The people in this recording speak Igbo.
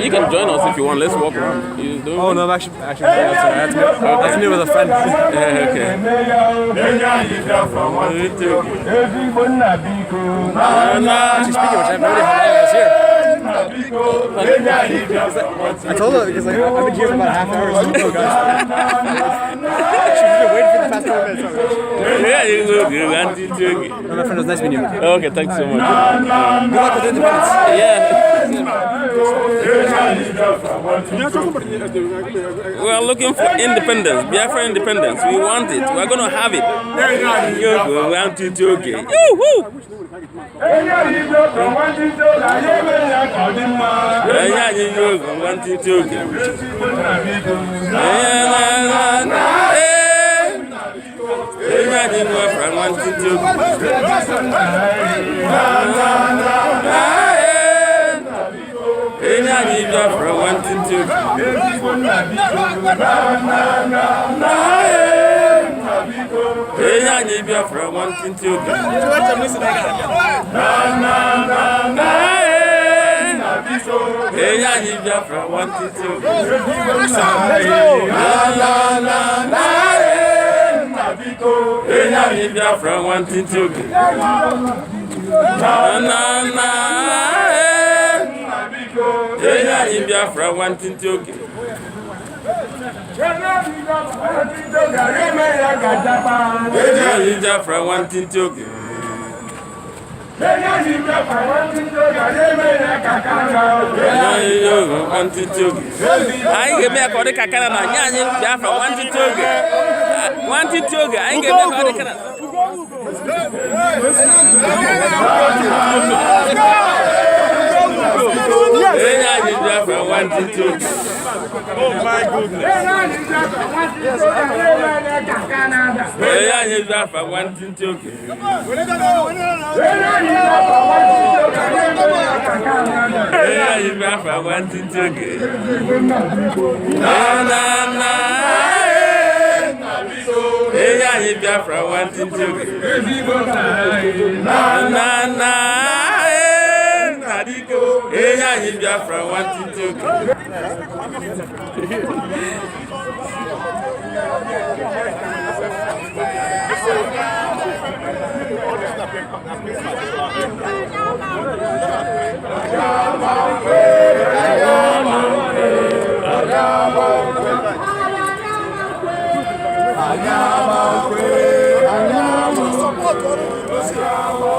You can join us if you want. Let's walk around. Oh no, I'm actually that's me with a friend. Yeah, okay. Actually, speaking of which, I have no idea how long I was here. I told her because I've been here for about a half an hour. So she's been waiting for the past 20 minutes. Yeah, you look good. No, my friend, it was nice meeting you. Okay, thanks so much. Good luck with independence. Yeah. We are looking for independence, Biafra independence. We want it. We are going to have it. We want it okay. Woo! Oh my goodness. Support